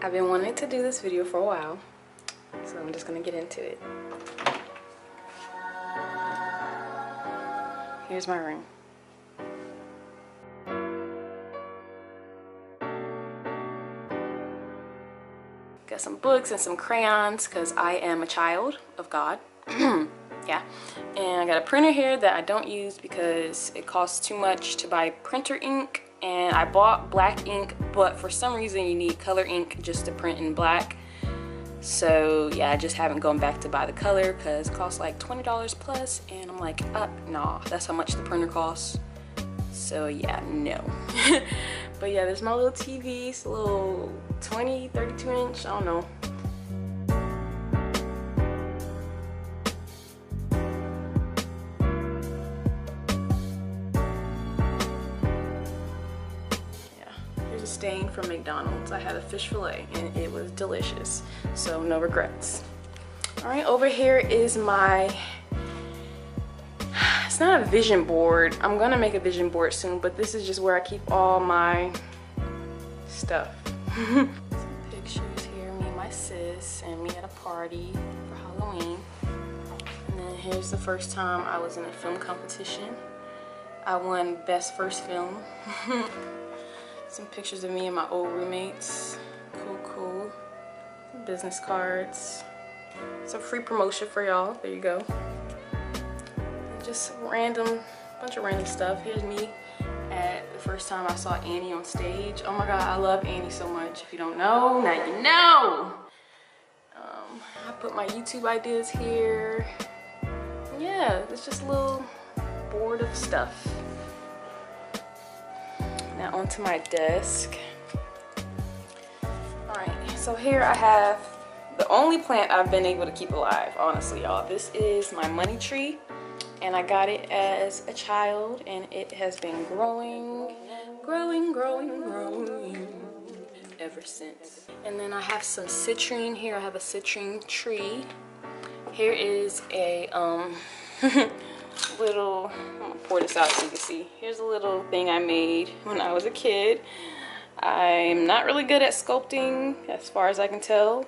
I've been wanting to do this video for a while, so I'm just gonna get into it. Here's my room. Got some books and some crayons because I am a child of God. Yeah, and I got a printer here that I don't use because it costs too much to buy printer ink, and I bought black ink, but for some reason you need color ink just to print in black. So yeah, I just haven't gone back to buy the color because it costs like $20 plus, and I'm like, nah, that's how much the printer costs. So yeah, no. But yeah, there's my little TV. It's a little 32 inch, I don't know. Stain from McDonald's. I had a fish fillet and it was delicious, so no regrets. All right, over here is my, it's not a vision board. I'm gonna make a vision board soon, but this is just where I keep all my stuff. Some pictures here, me and my sis and me at a party for Halloween. And then here's the first time I was in a film competition. I won best first film. Some pictures of me and my old roommates. Cool. Some business cards. Some free promotion for y'all. There you go. And just bunch of random stuff. Here's me at the first time I saw Annie on stage. Oh my God, I love Annie so much. If you don't know, now you know. I put my YouTube ideas here. Yeah, it's just a little board of stuff. Now onto my desk. All right, so here I have the only plant I've been able to keep alive, honestly, y'all. This is my money tree, and I got it as a child, and it has been growing ever since. And then I have some citrine here. I have a citrine tree. Here is a little, I'm gonna pour this out so you can see. Here's a little thing I made when I was a kid. I'm not really good at sculpting as far as I can tell,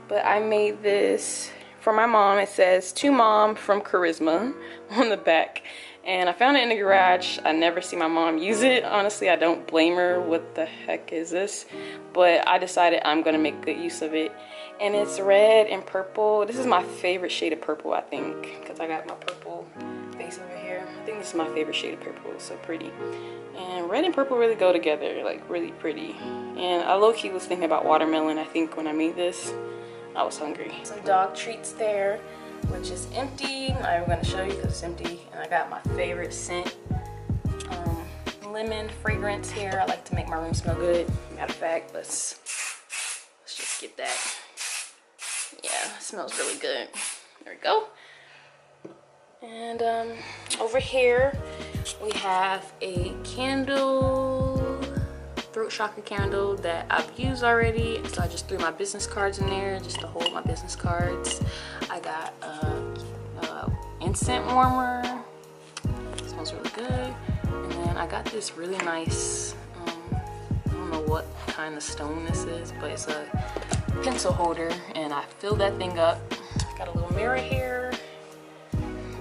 but I made this for my mom. It says, "To Mom from Charisma" on the back, and I found it in the garage. I never see my mom use it. Honestly, I don't blame her. What the heck is this? But I decided I'm gonna make good use of it. And it's red and purple. This is my favorite shade of purple, I think, because I got my purple face over here. I think this is my favorite shade of purple. It's so pretty. And red and purple really go together, like really pretty. And I low-key was thinking about watermelon, I think, when I made this. I was hungry. Some dog treats there, which is empty. I'm not even gonna show you because it's empty. And I got my favorite scent, lemon fragrance here. I like to make my room smell good. Matter of fact, let's just get that. Yeah, it smells really good. There we go. And over here we have a candle, throat chakra candle that I've used already. So I just threw my business cards in there just to hold my business cards. I got a incense warmer. It smells really good. And then I got this really nice, I don't know what kind of stone this is, but it's a pencil holder, and I filled that thing up. Got a little mirror here.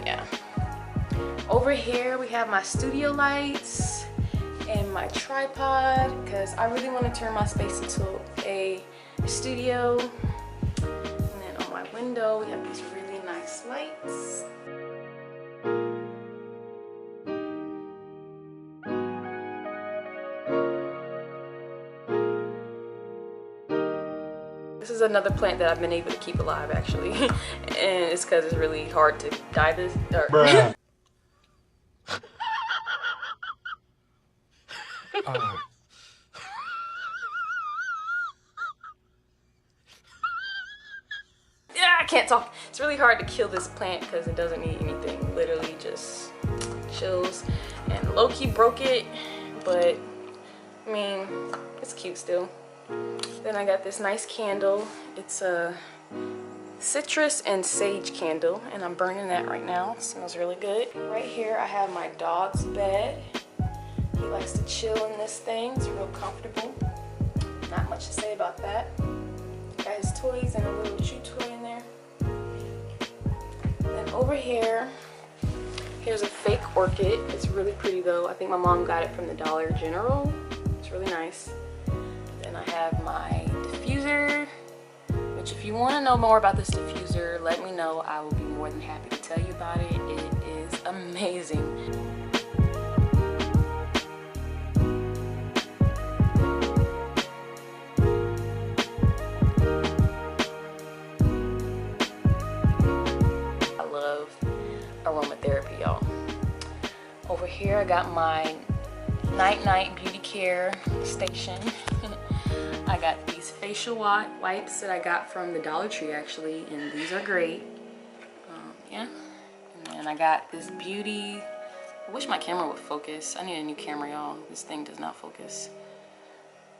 Yeah. Over here we have my studio lights and my tripod because I really want to turn my space into a studio. And then on my window we have these really nice lights. This is another plant that I've been able to keep alive, actually, and it's because it's really hard to dye this. Bruh. Yeah, I can't talk. It's really hard to kill this plant because it doesn't need anything. Literally just chills, and low-key broke it, but I mean, it's cute still. Then I got this nice candle. It's a citrus and sage candle, and I'm burning that right now. It smells really good. Right here I have my dog's bed. He likes to chill in this thing. It's real comfortable. Not much much to say about that. Got his toys and a little chew toy in there. Then over here, here's a fake orchid. It's really pretty though. I think my mom got it from the Dollar General. It's really nice. Then I have my diffuser, which if you want to know more about this diffuser, let me know. I will be more than happy to tell you about it. It is amazing. Aromatherapy, y'all. Over here I got my night beauty care station. I got these facial wipes that I got from the Dollar Tree actually, and these are great. Yeah, and then I got this beauty. I wish my camera would focus. I need a new camera, y'all. This thing does not focus.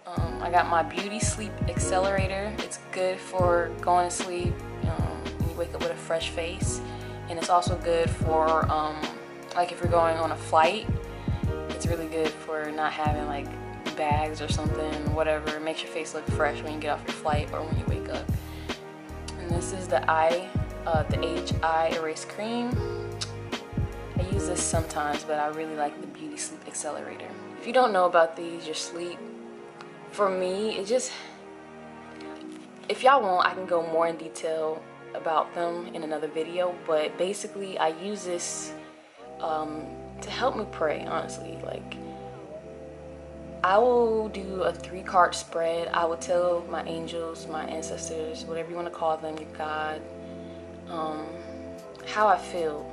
I got my beauty sleep accelerator. It's good for going to sleep when you wake up with a fresh face. And it's also good for like if you're going on a flight. It's really good for not having like bags or something, whatever. It makes your face look fresh when you get off your flight or when you wake up. And this is the Age Eye Erase Cream. I use this sometimes, but I really like the Beauty Sleep Accelerator. If you don't know about these, your sleep, for me, it just, if y'all want, I can go more in detail about them in another video, but basically I use this to help me pray, honestly. Like, I will do a 3-card spread. I will tell my angels, my ancestors, whatever you want to call them, your God, how I feel.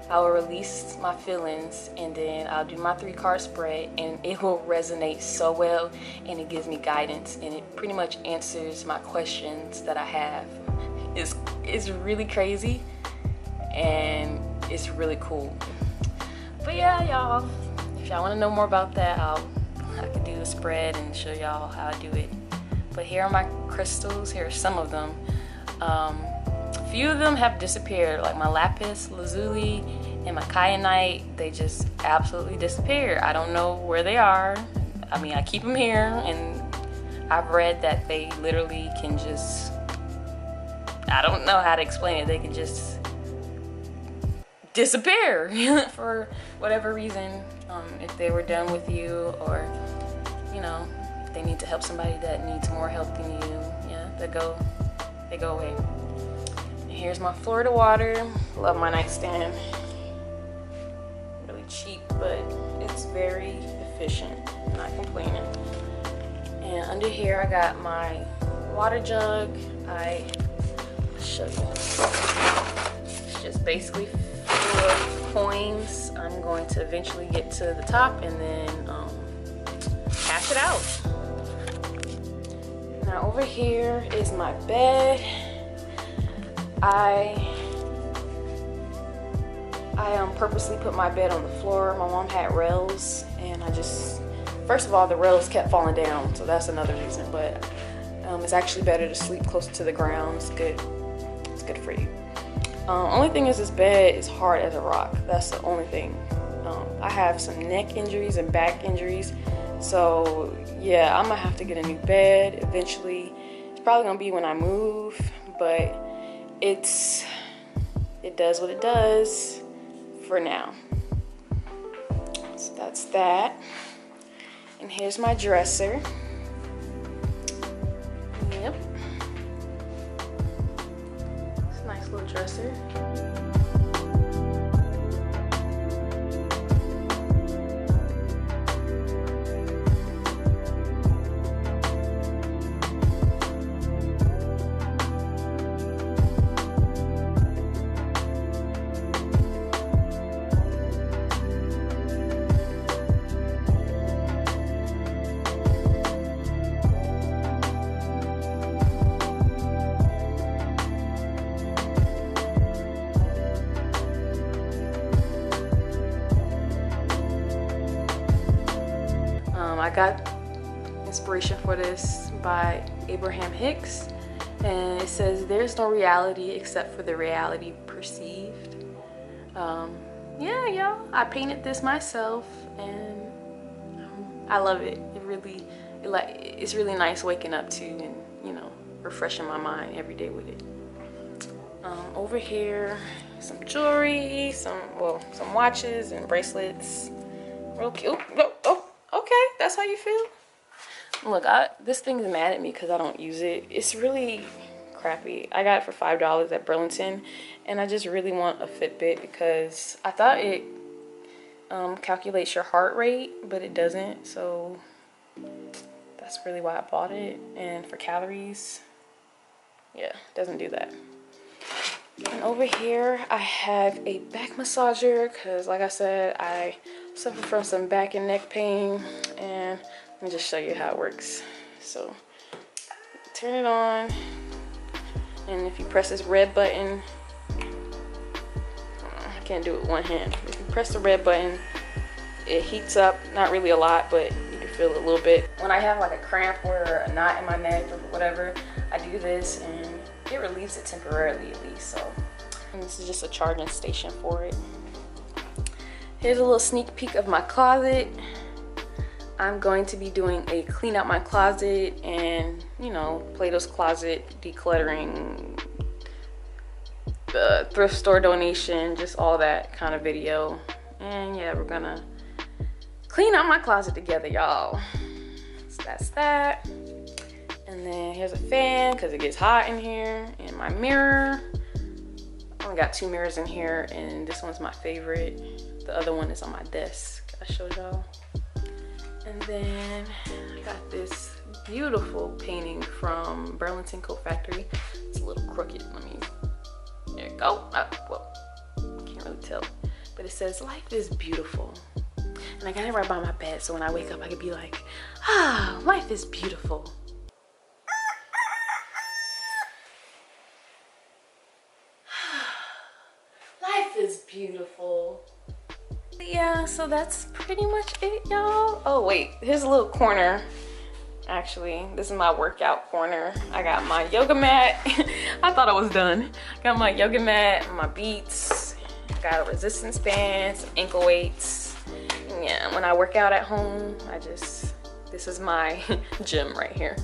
I will release my feelings, and then I'll do my 3-card spread, and it will resonate so well, and it gives me guidance, and it pretty much answers my questions that I have. It's really crazy, and it's really cool. But yeah, y'all, if y'all want to know more about that, I can do a spread and show y'all how I do it. But here are my crystals. Here are some of them. A few of them have disappeared, like my lapis lazuli and my kyanite. They just absolutely disappeared. I don't know where they are. I mean, I keep them here, and I've read that they literally can just, I don't know how to explain it. They can just disappear for whatever reason. If they were done with you, or you know, if they need to help somebody that needs more help than you, yeah, they go away. And here's my Florida water. Love my nightstand. Really cheap, but it's very efficient. Not complaining. And under here I got my water jug. Show you. It's just basically full of coins. I'm going to eventually get to the top and then cash it out. Now over here is my bed. I purposely put my bed on the floor. My mom had rails, and I just, first of all, the rails kept falling down, so that's another reason. But it's actually better to sleep close to the ground. It's good. It's good for you. Only thing is, this bed is hard as a rock. That's the only thing. I have some neck injuries and back injuries, so yeah, I'm gonna have to get a new bed eventually. It's probably gonna be when I move, but it does what it does for now. So that's that. And here's my dresser. Yep. It's a nice little dresser. I got inspiration for this by Abraham Hicks, and it says, "There's no reality except for the reality perceived." Yeah, y'all, I painted this myself, and I love it. It really it's really nice waking up to and, you know, refreshing my mind every day with it. Over here, some jewelry, some watches and bracelets. Real cute. Oh, okay, that's how you feel? Look, this thing is mad at me because I don't use it. It's really crappy. I got it for $5 at Burlington, and I just really want a Fitbit because I thought it calculates your heart rate, but it doesn't. So that's really why I bought it. And for calories, yeah, it doesn't do that. And over here, I have a back massager because, like I said, I suffer from some back and neck pain. And let me just show you how it works. So, turn it on. And if you press this red button, I can't do it with one hand. If you press the red button, it heats up. Not really a lot, but you can feel it a little bit. When I have like a cramp or a knot in my neck or whatever, I do this and it relieves it temporarily at least. So, and this is just a charging station for it. Here's a little sneak peek of my closet. I'm going to be doing a clean out my closet and, you know, Plato's Closet decluttering, thrift store donation, just all that kind of video. And yeah, we're gonna clean out my closet together, y'all. So that's that. And then here's a fan because it gets hot in here. And my mirror. I only got 2 mirrors in here, and this one's my favorite. The other one is on my desk. I showed y'all. And then I got this beautiful painting from Burlington Coat Factory. It's a little crooked. There you go. Well, can't really tell. But it says, "Life is beautiful." And I got it right by my bed, so when I wake up, I could be like, ah, life is beautiful. Life is beautiful. Yeah, so that's pretty much it, y'all. Oh wait, here's a little corner. Actually, this is my workout corner. I got my yoga mat. I thought I was done. Got my yoga mat, my beats, got a resistance band, some ankle weights. And yeah, when I work out at home, this is my gym right here.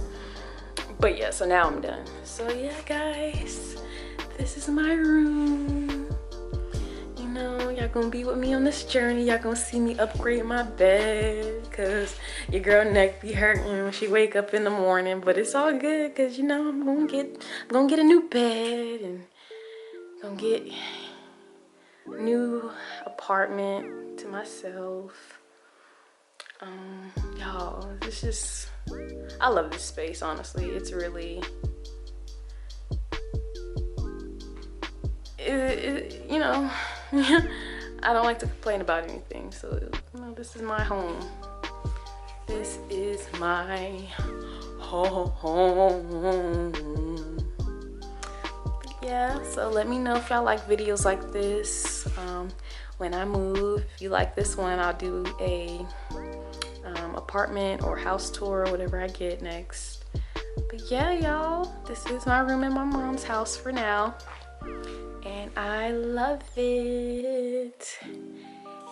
But yeah, so now I'm done. So yeah, guys, this is my room. You know, y'all gonna be with me on this journey. Y'all gonna see me upgrade my bed because your girl neck be hurting when she wake up in the morning. But it's all good because, you know, I'm gonna get a new bed and gonna get a new apartment to myself. Y'all, this is, I love this space, honestly. It's really, you know, I don't like to complain about anything. So, you know, this is my home. This is my home. Yeah, so let me know if y'all like videos like this. When I move, if you like this one, I'll do a apartment or house tour or whatever I get next. But yeah, y'all, this is my room in my mom's house for now, and I love it.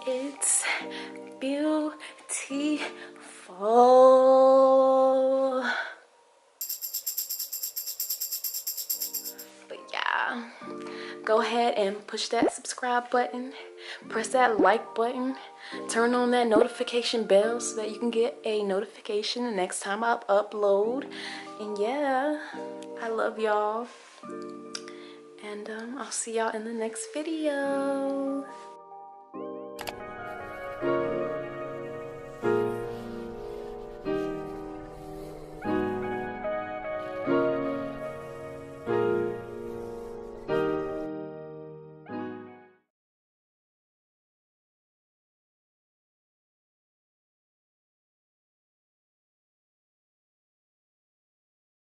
It's beautiful. But yeah, go ahead and push that subscribe button, press that like button, turn on that notification bell so that you can get a notification the next time I upload. And yeah, I love y'all, and I'll see y'all in the next video.